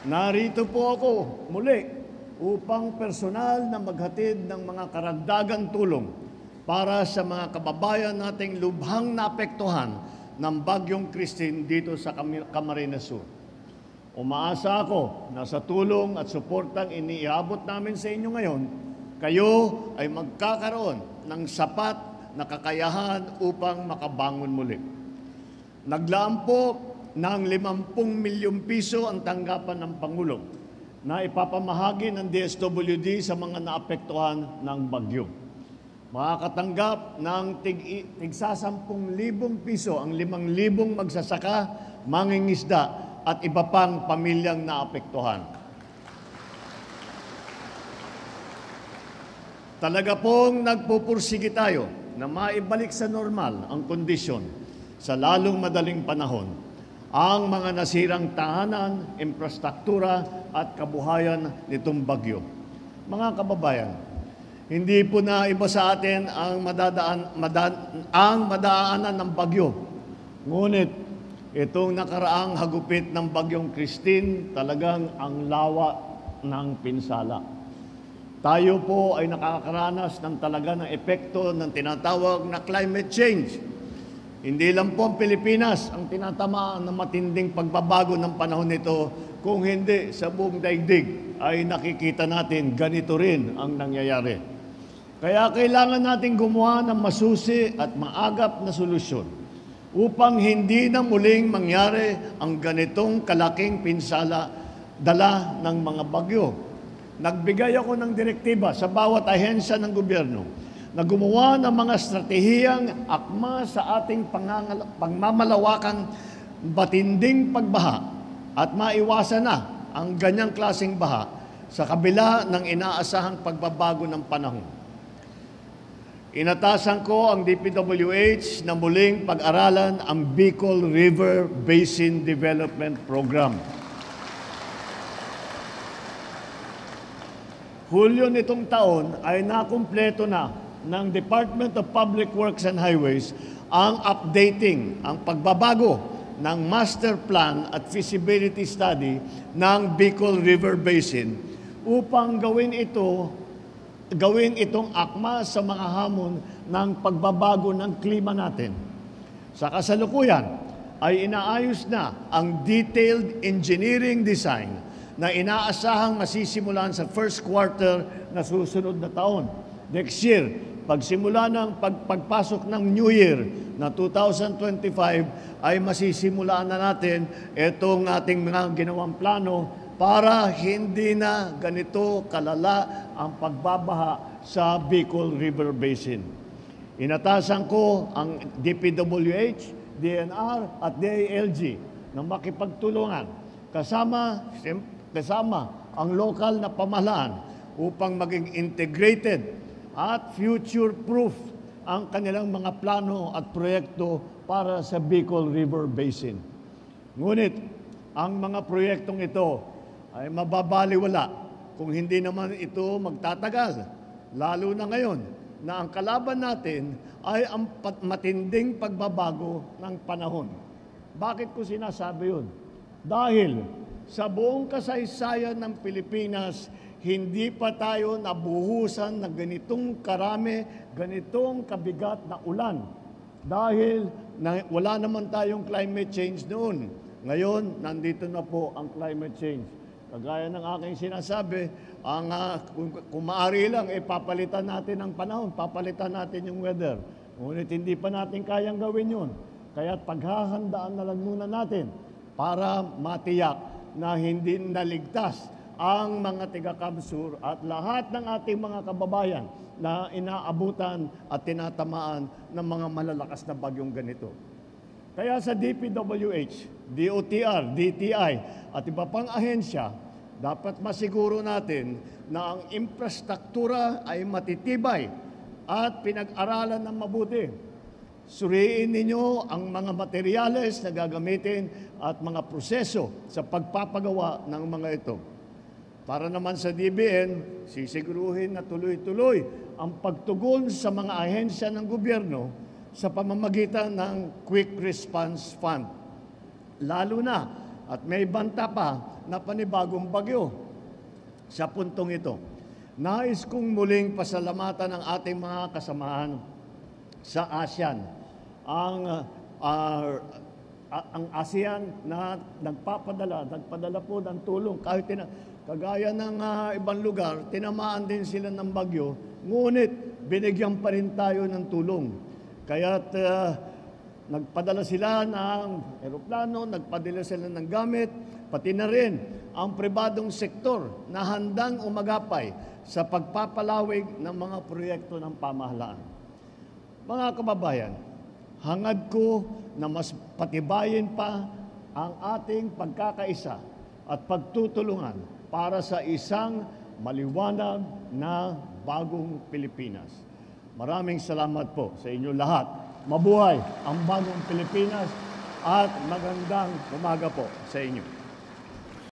Narito po ako muli upang personal na maghatid ng mga karagdagang tulong para sa mga kababayan nating lubhang naapektuhan ng Bagyong Christine dito sa Camarines Sur. Umaasa ako na sa tulong at suportang iniabot namin sa inyo ngayon, kayo ay magkakaroon ng sapat na kakayahan upang makabangon muli. Naglaan po ng 50 milyong piso ang tanggapan ng Pangulo na ipapamahagi ng DSWD sa mga naapektuhan ng bagyo. Makakatanggap ng tigsa 10,000 piso ang 5,000 magsasaka, mangingisda at iba pang pamilyang naapektuhan. Talaga pong nagpupursige tayo na maibalik sa normal ang kondisyon sa lalong madaling panahon ang mga nasirang tahanan, infrastruktura at kabuhayan nitong bagyo. Mga kababayan, hindi po na iba sa atin ang madaanan ng bagyo. Ngunit itong nakaraang hagupit ng Bagyong Christine talagang ang lawa ng pinsala. Tayo po ay nakakaranas ng talaga ng epekto ng tinatawag na climate change. Hindi lang po ang Pilipinas ang tinatamaan ng matinding pagbabago ng panahon nito, kung hindi sa buong daigdig ay nakikita natin ganito rin ang nangyayari. Kaya kailangan natin gumawa ng masusi at maagap na solusyon upang hindi na muling mangyari ang ganitong kalaking pinsala dala ng mga bagyo. Nagbigay ako ng direktiba sa bawat ahensya ng gobyerno na gumawa ng mga estratehiyang akma sa ating pangmamalawakang batinding pagbaha at maiwasan na ang ganyang klaseng baha sa kabila ng inaasahang pagbabago ng panahon. Inatasan ko ang DPWH na muling pag-aralan ang Bicol River Basin Development Program. Hulyo nitong taon ay nakumpleto na ng Department of Public Works and Highways ang updating, ang pagbabago ng master plan at feasibility study ng Bicol River Basin upang gawin itong akma sa mga hamon ng pagbabago ng klima natin. Sa kasalukuyan ay inaayos na ang detailed engineering design na inaasahang masisimulan sa first quarter na susunod na taon. Next year, pagsimula ng pagpasok ng New Year na 2025 ay masisimulaan na natin itong ating mga ginawang plano para hindi na ganito kalala ang pagbabaha sa Bicol River Basin. Inatasan ko ang DPWH, DNR at DILG na makipagtulungan kasama ang lokal na pamahalaan upang maging integrated at future-proof ang kanilang mga plano at proyekto para sa Bicol River Basin. Ngunit, ang mga proyektong ito ay mababaliwala kung hindi naman ito magtatagal, lalo na ngayon na ang kalaban natin ay ang matinding pagbabago ng panahon. Bakit ko sinasabi yun? Dahil sa buong kasaysayan ng Pilipinas, hindi pa tayo nabuhusan ng ganitong karami, ganitong kabigat na ulan. Dahil wala naman tayong climate change noon. Ngayon, nandito na po ang climate change. Kagaya ng aking sinasabi, kung maaari lang, papalitan natin ang panahon, papalitan natin yung weather. Ngunit hindi pa natin kayang gawin yun. Kaya paghahandaan na lang muna natin para matiyak na hindi naligtas ang mga taga-Kamsur at lahat ng ating mga kababayan na inaabutan at tinatamaan ng mga malalakas na bagyong ganito. Kaya sa DPWH, DOTR, DTI at iba pang ahensya, dapat masiguro natin na ang infrastruktura ay matitibay at pinag-aralan ng mabuti. Suriin ninyo ang mga materyales na gagamitin at mga proseso sa pagpapagawa ng mga ito. Para naman sa DBN, sisiguruhin na tuloy-tuloy ang pagtugon sa mga ahensya ng gobyerno sa pamamagitan ng Quick Response Fund. Lalo na at may banta pa na panibagong bagyo sa puntong ito. Nais kong muling pasalamatan ang ating mga kasamahan sa ASEAN. Ang ASEAN na nagpadala po ng tulong kahit kagaya ng ibang lugar, tinamaan din sila ng bagyo, ngunit binigyan pa rin tayo ng tulong. Kaya't nagpadala sila ng eroplano, nagpadala sila ng gamit, pati na rin ang pribadong sektor na handang umagapay sa pagpapalawig ng mga proyekto ng pamahalaan. Mga kababayan, hangad ko na mas patibayin pa ang ating pagkakaisa at pagtutulungan para sa isang maliwanag na bagong Pilipinas. Maraming salamat po sa inyo lahat. Mabuhay ang bagong Pilipinas at magandang umaga po sa inyo.